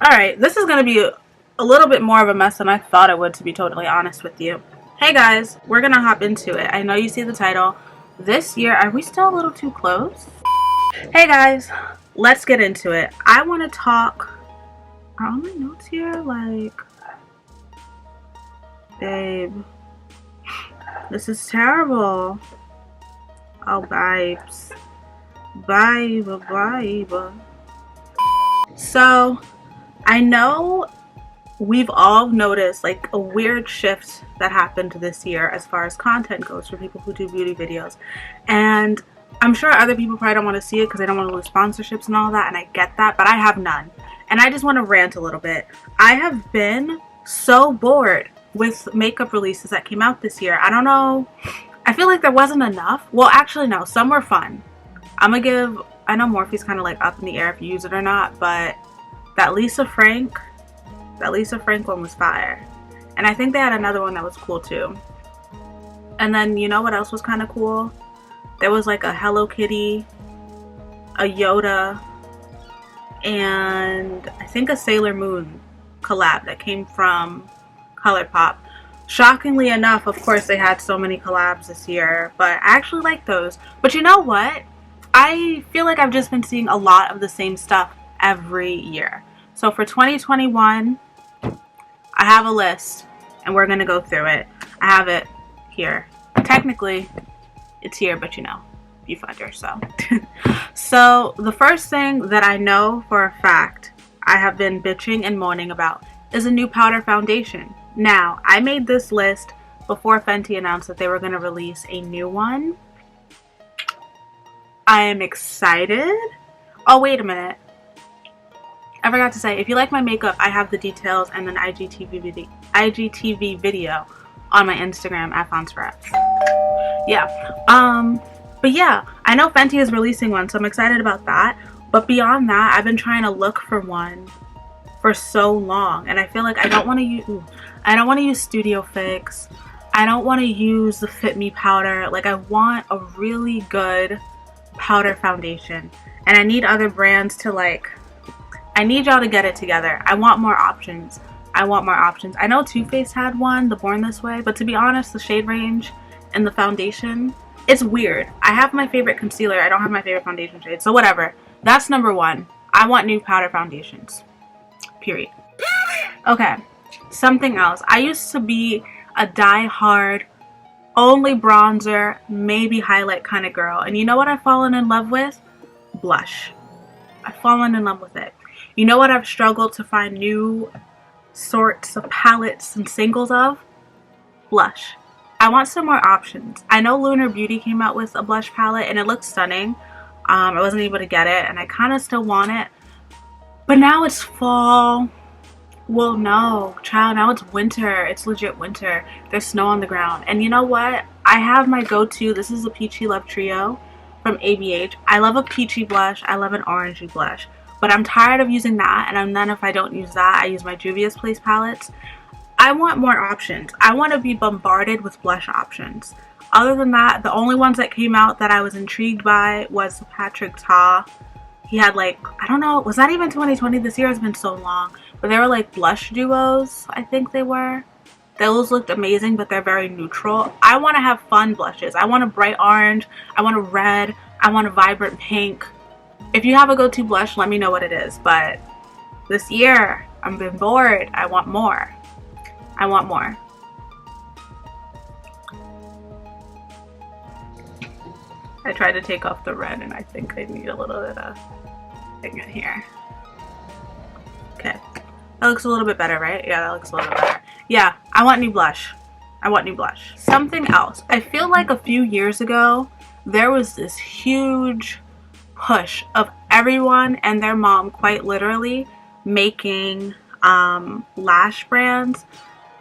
Alright, this is going to be a little bit more of a mess than I thought it would, to be totally honest with you. Hey guys, we're going to hop into it. I know you see the title. This year, are we still a little too close? Hey guys, let's get into it. I want to talk... Are all my notes here? Like... Babe. This is terrible. Oh, vibes. Vibe. So... I know we've all noticed like a weird shift that happened this year as far as content goes for people who do beauty videos, and I'm sure other people probably don't want to see it because they don't want to lose sponsorships and all that, and I get that, but I have none, and I just want to rant a little bit. I have been so bored with makeup releases that came out this year. I don't know, I feel like there wasn't enough. Well, actually no, some were fun. I know Morphe's kind of like up in the air if you use it or not, but that Lisa Frank one was fire. And I think they had another one that was cool too. And then you know what else was kind of cool? There was like a Hello Kitty, a Yoda, and I think a Sailor Moon collab that came from ColourPop. Shockingly enough, of course, they had so many collabs this year, but I actually like those. But you know what? I feel like I've just been seeing a lot of the same stuff every year. So for 2021, I have a list and we're gonna go through it. I have it here. Technically, it's here, but you know, you find her, so. So the first thing that I know for a fact I have been bitching and moaning about is a new powder foundation. Now, I made this list before Fenty announced that they were gonna release a new one. I am excited. Oh, wait a minute. I forgot to say, if you like my makeup, I have the details and an IGTV video on my Instagram at phontsforevs. Yeah. But yeah, I know Fenty is releasing one, so I'm excited about that. But beyond that, I've been trying to look for one for so long, and I feel like I don't want to use Studio Fix. I don't want to use the Fit Me powder. Like, I want a really good powder foundation, and I need other brands to like... I need y'all to get it together. I want more options. I know Too Faced had one, the Born This Way, but to be honest, the shade range and the foundation, it's weird. I have my favorite concealer. I don't have my favorite foundation shade, so whatever. That's number one. I want new powder foundations. Period. Okay, something else. I used to be a die-hard, only bronzer, maybe highlight kind of girl, and you know what I've fallen in love with? Blush. I've fallen in love with it. You know what I've struggled to find new sorts of palettes and singles of? Blush. I want some more options. I know Lunar Beauty came out with a blush palette and it looks stunning. I wasn't able to get it and I kind of still want it. But now it's fall. Well, no, child, now it's winter. It's legit winter. There's snow on the ground. And you know what? I have my go-to. This is the Peachy Love Trio from ABH. I love a peachy blush. I love an orangey blush. But I'm tired of using that, and then if I don't use that, I use my Juvia's Place palettes. I want more options. I want to be bombarded with blush options. Other than that, the only ones that came out that I was intrigued by was Patrick Ta. He had like, I don't know, was that even 2020? This year has been so long. But they were like blush duos, I think they were. Those looked amazing, but they're very neutral. I want to have fun blushes. I want a bright orange. I want a red. I want a vibrant pink. If you have a go-to blush, let me know what it is. But this year, I've been bored. I want more. I want more. I tried to take off the red and I think I need a little bit of thing in here. Okay. That looks a little bit better, right? Yeah, that looks a little bit better. Yeah, I want new blush. I want new blush. Something else. I feel like a few years ago, there was this huge push of everyone and their mom quite literally making lash brands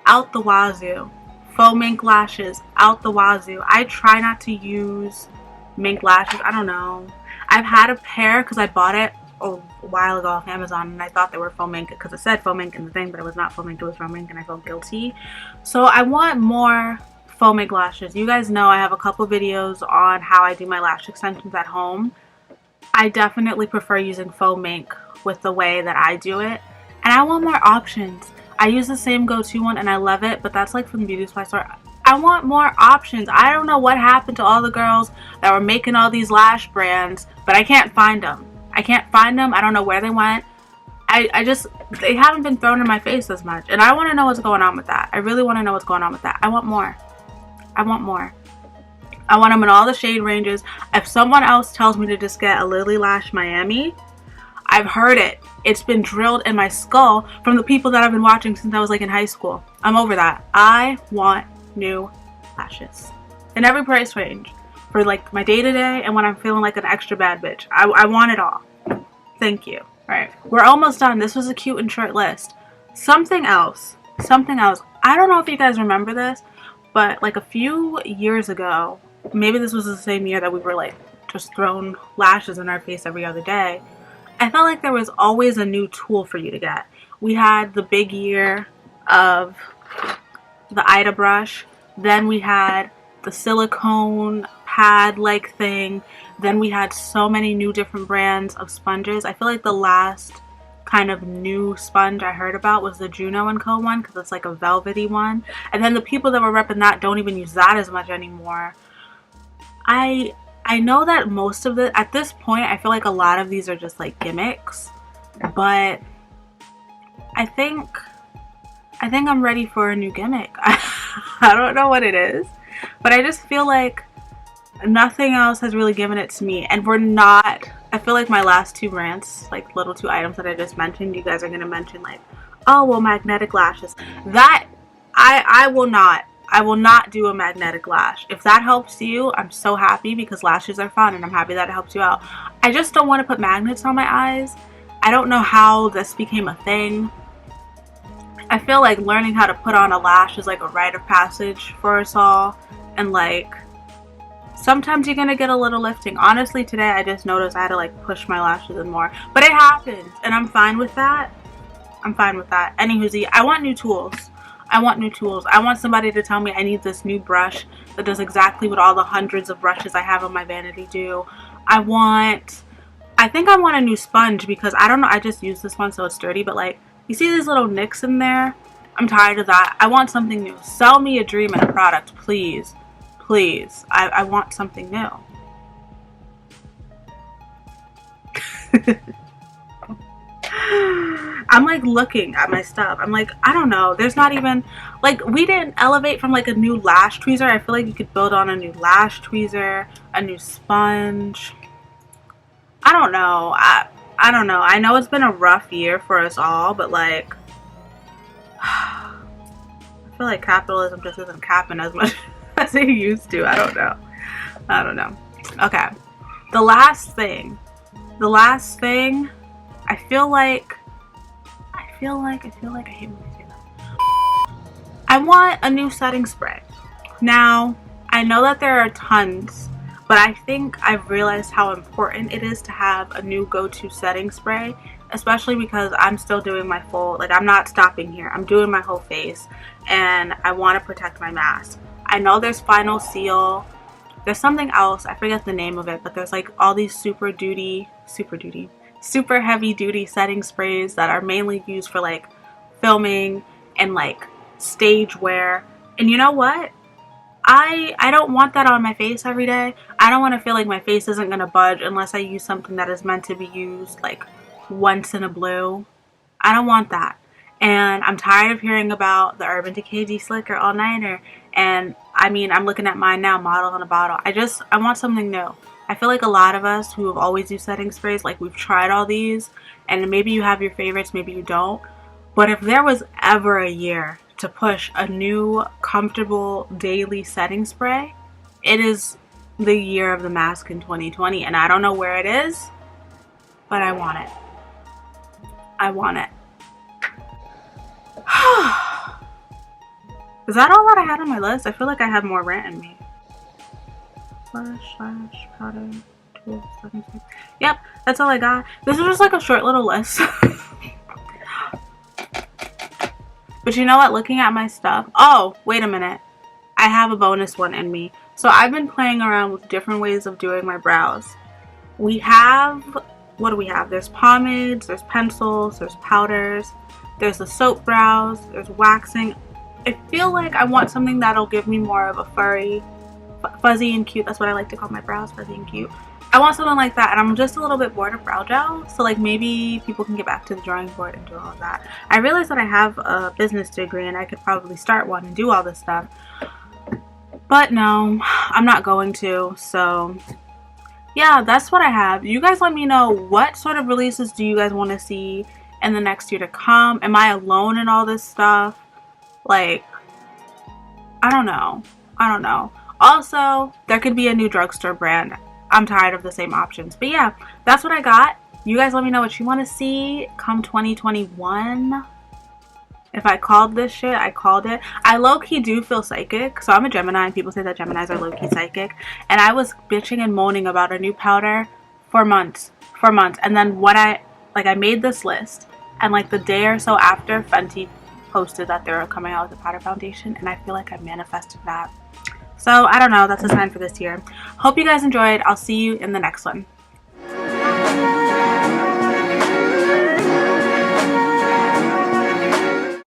out the wazoo. Faux Mink Lashes out the wazoo. I try not to use mink lashes. I don't know. I've had a pair because I bought it a while ago off Amazon and I thought they were faux mink because it said faux mink in the thing, but it was not faux mink, it was faux mink, and I felt guilty. So I want more faux mink lashes. You guys know I have a couple videos on how I do my lash extensions at home. I definitely prefer using faux mink with the way that I do it. And I want more options. I use the same go-to one and I love it, but that's like from the beauty supply store. I want more options. I don't know what happened to all the girls that were making all these lash brands, but I can't find them. I can't find them. I don't know where they went. They haven't been thrown in my face as much. And I want to know what's going on with that. I really want to know what's going on with that. I want more. I want more. I want them in all the shade ranges. If someone else tells me to just get a Lily Lash Miami, I've heard it. It's been drilled in my skull from the people that I've been watching since I was like in high school. I'm over that. I want new lashes in every price range for like my day-to-day and when I'm feeling like an extra bad bitch. I want it all. Thank you. All right, we're almost done. This was a cute and short list. Something else. I don't know if you guys remember this, but like a few years ago, maybe this was the same year that we were like just throwing lashes in our face every other day. I felt like there was always a new tool for you to get. We had the big year of the Ida brush. Then we had the silicone pad like thing. Then we had so many new different brands of sponges. I feel like the last kind of new sponge I heard about was the Juno & Co. one because it's like a velvety one. And then the people that were repping that don't even use that as much anymore. I know that most of the, at this point, I feel like a lot of these are just like gimmicks, but I think I'm ready for a new gimmick. I don't know what it is, but I just feel like nothing else has really given it to me. And I feel like my last two rants, like little two items that I just mentioned, you guys are going to mention like, oh, well, magnetic lashes. That, I will not do a magnetic lash. If that helps you, I'm so happy because lashes are fun and I'm happy that it helps you out. I just don't want to put magnets on my eyes. I don't know how this became a thing. I feel like learning how to put on a lash is like a rite of passage for us all. And like, sometimes you're gonna get a little lifting. Honestly, today I just noticed I had to like push my lashes in more. But it happens and I'm fine with that. Anywho, I want new tools. I want somebody to tell me I need this new brush that does exactly what all the hundreds of brushes I have on my vanity do. I think I want a new sponge because I don't know, I just used this one so it's dirty, but like, you see these little nicks in there? I'm tired of that. I want something new. Sell me a dream and a product, please. Please. I want something new. I'm like looking at my stuff. I'm like, I don't know. There's not even, like, we didn't elevate from like a new lash tweezer. I feel like you could build on a new lash tweezer, a new sponge. I don't know. I don't know. I know it's been a rough year for us all, but like, I feel like capitalism just isn't capping as much as it used to. I don't know. Okay. The last thing, I feel like I hate when I say that. I want a new setting spray. Now, I know that there are tons, but I think I've realized how important it is to have a new go-to setting spray, especially because I'm still doing my full, like, I'm not stopping here. I'm doing my whole face and I want to protect my mask. I know there's Final Seal. There's something else, I forget the name of it, but there's like all these super heavy duty setting sprays that are mainly used for like filming and like stage wear. And you know what? I don't want that on my face every day. I don't want to feel like my face isn't going to budge unless I use something that is meant to be used like once in a blue. I don't want that. And I'm tired of hearing about the Urban Decay De-Slicker all-nighter. And I mean, I'm looking at mine now, model on a bottle. I want something new. I feel like a lot of us who have always used setting sprays, like we've tried all these, and maybe you have your favorites, maybe you don't. But if there was ever a year to push a new, comfortable, daily setting spray, it is the year of the mask in 2020. And I don't know where it is, but I want it. I want it. Is that all that I had on my list? I feel like I have more rant in me. Slash, powder, tools, setting spray. Yep, that's all I got. This is just like a short little list. But you know what? Looking at my stuff. Oh, wait a minute. I have a bonus one in me. So I've been playing around with different ways of doing my brows. We have what do we have? There's pomades, there's pencils, there's powders, there's the soap brows, there's waxing. I feel like I want something that'll give me more of a fuzzy and cute. That's what I like to call my brows, fuzzy and cute. I want something like that, and I'm just a little bit bored of brow gel, so like maybe people can get back to the drawing board and do all of that. I realized that I have a business degree and I could probably start one and do all this stuff, but no, I'm not going to. So yeah, that's what I have. You guys let me know, what sort of releases do you guys want to see in the next year to come? Am I alone in all this stuff? Like, I don't know. Also, there could be a new drugstore brand. I'm tired of the same options. But yeah, that's what I got. You guys let me know what you want to see come 2021. If I called this shit, I called it. I low-key do feel psychic. So I'm a Gemini, and people say that Geminis are low-key psychic. And I was bitching and moaning about a new powder for months. And then when I made this list, and like the day or so after, Fenty posted that they were coming out with a powder foundation, and I feel like I manifested that. So I don't know, that's a sign for this year. Hope you guys enjoyed. I'll see you in the next one.